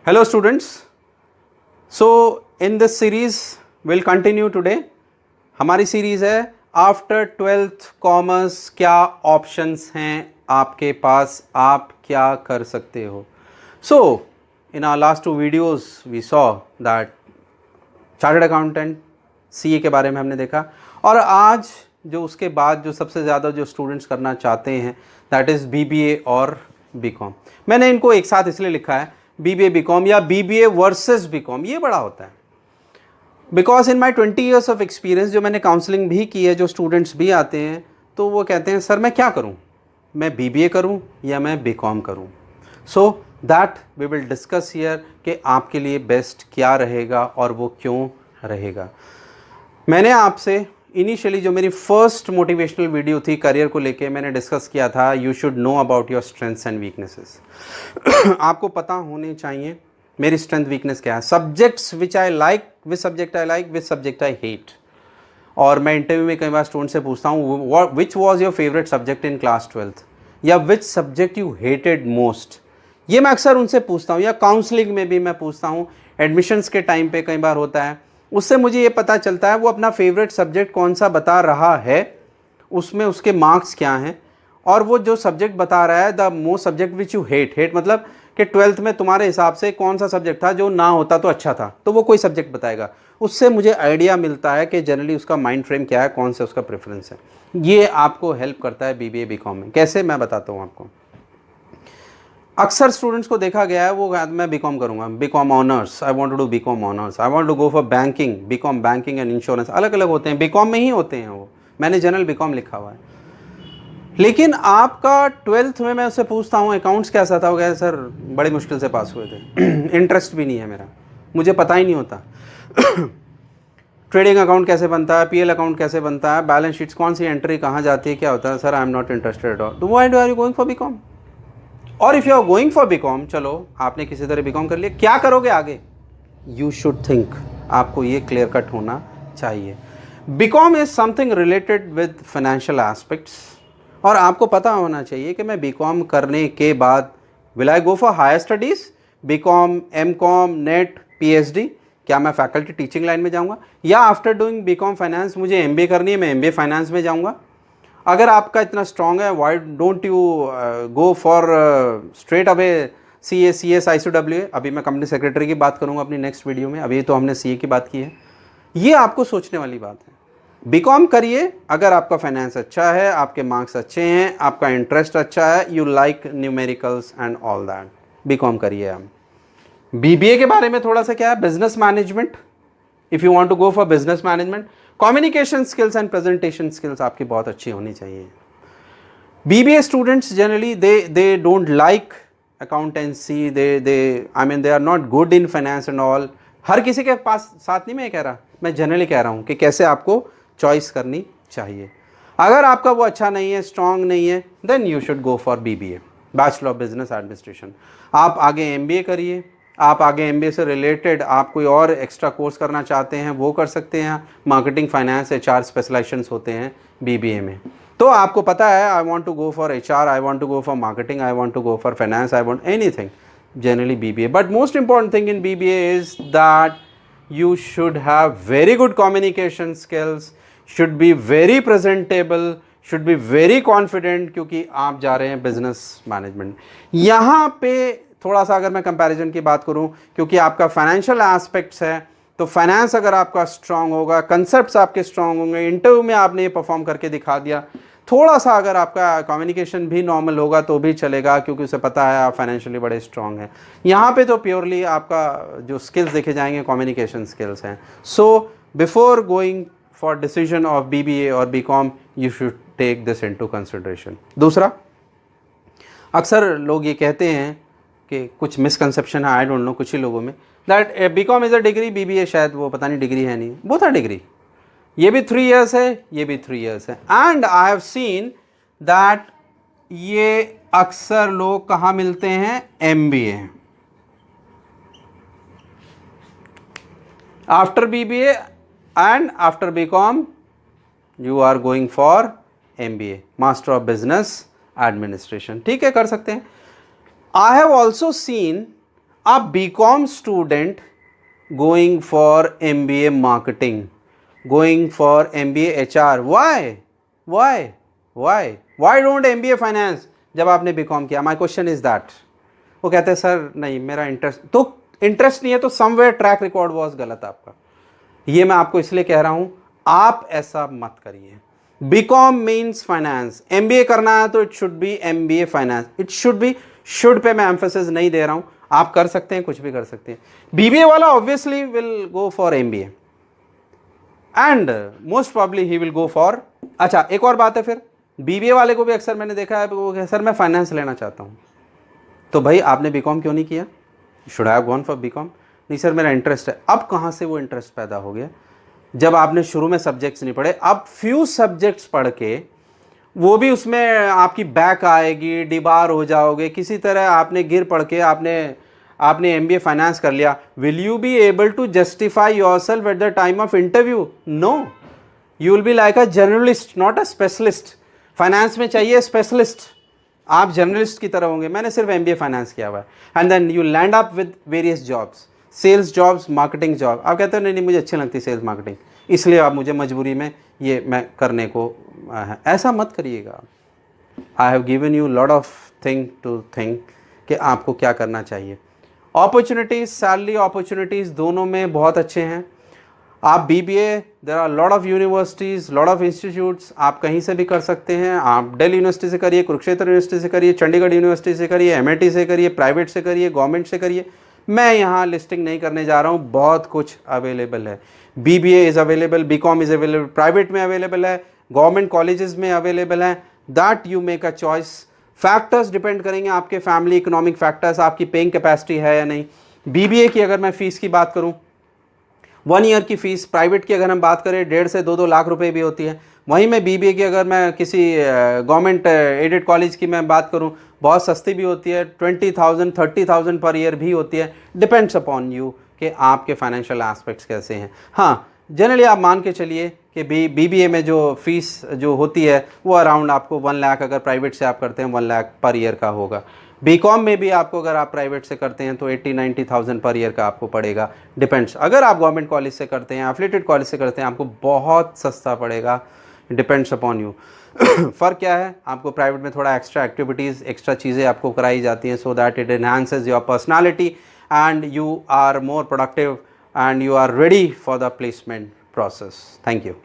Hello students. So in this series we'll continue today. हमारी series है after 12th commerce क्या options हैं आपके पास, आप क्या कर सकते हो. So in our last two videos we saw that chartered accountant CA के बारे में हमने देखा, और आज जो उसके बाद जो सबसे ज़्यादा जो स्टूडेंट्स करना चाहते हैं दैट इज़ बीबीए और बीकॉम. मैंने इनको एक साथ इसलिए लिखा है बीबीए बीकॉम या बीबीए वर्सेस बीकॉम. ये बड़ा होता है because in my 20 years of experience, जो मैंने काउंसलिंग भी की है, जो स्टूडेंट्स भी आते हैं तो वो कहते हैं सर मैं क्या करूं, मैं बीबीए करूं या मैं बीकॉम करूं. So that we will discuss here कि आपके लिए बेस्ट क्या रहेगा और वो क्यों रहेगा. मैंने आपसे इनिशियली जो मेरी फर्स्ट मोटिवेशनल वीडियो थी करियर को लेके, मैंने डिस्कस किया था you should know about your strengths and weaknesses. आपको पता होने चाहिए मेरी स्ट्रेंथ वीकनेस क्या है, subjects which I like, which subject I like, which subject I hate. और मैं इंटरव्यू में कई बार स्टूडेंट से पूछता हूँ which was your favourite subject in class 12th या which subject you hated most. ये मैं अक्सर उनसे पूछता हूँ, या काउंसलिंग में भी मैं पूछता हूँ, एडमिशन्स के टाइम पे कई बार होता है. उससे मुझे ये पता चलता है वो अपना फेवरेट सब्जेक्ट कौन सा बता रहा है, उसमें उसके मार्क्स क्या हैं, और वो जो सब्जेक्ट बता रहा है the most subject which you hate मतलब कि 12th में तुम्हारे हिसाब से कौन सा सब्जेक्ट था जो ना होता तो अच्छा था, तो वो कोई सब्जेक्ट बताएगा. उससे मुझे आइडिया मिलता है कि जनरली उसका माइंड फ्रेम क्या है, कौन सा उसका प्रेफरेंस है. ये आपको हेल्प करता है बीबीए बीकॉम में. कैसे, मैं बताता हूँ आपको. अक्सर स्टूडेंट्स को देखा गया है वो मैं बीकॉम करूंगा, BCom honours, I want to do BCom honours, I want to go for banking, BCom banking and insurance. अलग अलग होते हैं, बीकॉम में ही होते हैं वो. मैंने जनरल बीकॉम लिखा हुआ है. लेकिन आपका 12th में मैं उससे पूछता हूँ अकाउंट्स कैसा था, वो कहे सर बड़ी मुश्किल से पास हुए थे. इंटरेस्ट भी नहीं है मेरा, मुझे पता ही नहीं होता. ट्रेडिंग अकाउंट कैसे बनता है, पीएल अकाउंट कैसे बनता है, बैलेंस शीट्स कौन सी एंट्री कहाँ जाती है, क्या होता है, sir I am not interested at all. तो why are you going for BCom? और if you are going for BCom, चलो आपने किसी तरह बीकॉम कर लिया, क्या करोगे आगे, यू शुड थिंक. आपको ये क्लियर कट होना चाहिए. BCom is something related with financial aspects, और आपको पता होना चाहिए कि मैं बीकॉम करने के बाद will I go for higher studies, BCom, MCom, NET, PhD, क्या मैं फैकल्टी टीचिंग लाइन में जाऊँगा, या आफ्टर डूइंग बीकॉम फाइनेंस मुझे एमबीए करनी है, मैं एमबीए फाइनेंस में जाऊँगा. अगर आपका इतना स्ट्रॉन्ग है, why don't you go for straight away CA, CS, ICWA. अभी मैं कंपनी सेक्रेटरी की बात करूंगा अपनी नेक्स्ट वीडियो में, अभी तो हमने सीए की बात की है. ये आपको सोचने वाली बात है. बीकॉम करिए अगर आपका फाइनेंस अच्छा है, आपके मार्क्स अच्छे हैं, आपका इंटरेस्ट अच्छा है, you like numericals and all that, BCom करिए आप. बीबीए के बारे में थोड़ा सा क्या है, business management. If you want to go for business management, communication skills and presentation skills आपकी बहुत अच्छी होनी चाहिए. BBA students generally they don't like accountancy, they I mean they are not good in finance and all. हर किसी के पास साथ नहीं मैं कह रहा, मैं जनरली कह रहा हूँ कि कैसे आपको चॉइस करनी चाहिए. अगर आपका वो अच्छा नहीं है, स्ट्रांग नहीं है, then you should go for BBA, bachelor of business administration. आप आगे एमबीए करिए, आप आगे एमबीए से रिलेटेड आप कोई और एक्स्ट्रा कोर्स करना चाहते हैं वो कर सकते हैं. मार्केटिंग, फाइनेंस, एचआर स्पेशलाइजेशंस होते हैं बीबीए में. तो आपको पता है I want to go for HR, I want to go for marketing, I want to go for finance, I want anything, generally BBA. But most important thing in BBA is that you should have very good communication skills, should be very presentable, should be very confident, क्योंकि आप जा रहे हैं business management. यहाँ पे थोड़ा सा अगर मैं कंपैरिजन की बात करूँ, क्योंकि आपका फाइनेंशियल एस्पेक्ट्स है, तो फाइनेंस अगर आपका स्ट्रांग होगा, कंसेप्ट्स आपके स्ट्रांग होंगे, इंटरव्यू में आपने ये परफॉर्म करके दिखा दिया, थोड़ा सा अगर आपका कम्युनिकेशन भी नॉर्मल होगा तो भी चलेगा, क्योंकि उसे पता है आप फाइनेंशियली बड़े स्ट्रांग हैं. यहाँ पे तो प्योरली आपका जो स्किल्स देखे जाएंगे कम्युनिकेशन स्किल्स हैं. So before going for decision of BBA और BCom you should take this into consideration. दूसरा, अक्सर लोग ये कहते हैं कि कुछ मिसकंसेप्शन है, आई डोंट नो, कुछ ही लोगों में, that BCom is a degree, BBA शायद वो पता नहीं डिग्री है नहीं. Both are degree. ये भी 3 years है, ये भी 3 years है. And I have seen that ये अक्सर लोग कहाँ मिलते हैं, MBA. After BBA and after BCom you are going for MBA, master of business administration. ठीक है, कर सकते हैं. I have also seen A BCom student going for MBA marketing, going for MBA HR. Why don't MBA finance? जब आपने BCom किया, my question is that. वो कहते हैं सर नहीं मेरा इंटरेस्ट नहीं है, तो समवेयर ट्रैक रिकॉर्ड वॉज गलत आपका। ये मैं आपको इसलिए कह रहा हूं, आप ऐसा मत करिए। बीकॉम मीन्स फाइनेंस, एमबीए करना है तो it should be MBA finance, it should be, should pay मैं एम्फेसिस नहीं दे रहा हूं, आप कर सकते हैं, कुछ भी कर सकते हैं। बीबीए वाला obviously will go for MBA and most probably he will go for, अच्छा एक और बात है, फिर बीबीए वाले को भी अक्सर मैंने देखा है वो कहे सर मैं फाइनेंस लेना चाहता हूँ, तो भाई आपने बीकॉम क्यों नहीं किया? Should have gone for BCom. नहीं सर मेरा इंटरेस्ट है। अब कहाँ से वो इंटरेस्ट पैदा हो गया? जब आपने शुरू में सब्जेक्ट्स नहीं पढ़े, अब फ्यू सब्जेक्ट्स पढ़ के वो भी उसमें आपकी बैक आएगी, डिबार हो जाओगे, किसी तरह आपने गिर पड़ के आपने एमबीए फाइनेंस कर लिया, will you be able to justify yourself at the time of interview? No, you will be like a journalist not a specialist. Finance में चाहिए स्पेशलिस्ट, आप जर्नलिस्ट की तरह होंगे। मैंने सिर्फ एमबीए फाइनेंस किया हुआ है and then you land up with various jobs, sales jobs, marketing job. आप कहते हो नहीं मुझे अच्छी लगती सेल्स मार्केटिंग, इसलिए आप मुझे मजबूरी में ये मैं करने को, ऐसा मत करिएगा। I have given you lot of thing to think कि आपको क्या करना चाहिए। अपॉर्चुनिटीज़, सैलरी अपॉर्चुनिटीज़ दोनों में बहुत अच्छे हैं। आप BBA, there are lot of universities, lot of institutes, आप कहीं से भी कर सकते हैं। आप दिल्ली यूनिवर्सिटी से करिए, कुरुक्षेत्र यूनिवर्सिटी से करिए, चंडीगढ़ यूनिवर्सिटी से करिए, एमआईटी से करिए, प्राइवेट से करिए, गवर्नमेंट से करिए। मैं यहाँ लिस्टिंग नहीं करने जा रहा हूँ, बहुत कुछ अवेलेबल है। BBA is available, BCom is available, private में अवेलेबल है, गवर्नमेंट कॉलेजेस में अवेलेबल है। That you make a choice. Factors depend करेंगे आपके फैमिली इकोनॉमिक फैक्टर्स, आपकी पेइंग कैपेसिटी है या नहीं। बीबीए की अगर मैं फ़ीस की बात करूँ, 1 ईयर की फ़ीस प्राइवेट की अगर हम बात करें 1.5 से 2 लाख रुपए भी होती है। वहीं में बीबीए की अगर मैं किसी गवर्नमेंट एडेड कॉलेज की मैं बात करूं, बहुत सस्ती भी होती है, 20,000 30,000 पर ईयर भी होती है। डिपेंड्स अपॉन यू कि आपके फाइनेंशियल एस्पेक्ट्स कैसे हैं। हाँ, जनरली आप मान के चलिए कि बीबीए में जो फ़ीस जो होती है वो अराउंड आपको 1 लाख, अगर प्राइवेट से आप करते हैं 1 लाख पर ईयर का होगा। बीकॉम में भी आपको अगर आप प्राइवेट से करते हैं तो 80-90,000 पर ईयर का आपको पड़ेगा। डिपेंड्स, अगर आप गवर्नमेंट कॉलेज से करते हैं, एफिलिएटेड कॉलेज से करते हैं, आपको बहुत सस्ता पड़ेगा। Depends upon you. फ़र्क क्या है, आपको प्राइवेट में थोड़ा एक्स्ट्रा एक्टिविटीज़, एक्स्ट्रा चीज़ें आपको कराई जाती हैं so that it enhances your personality and you are more productive and you are ready for the placement process. Thank you.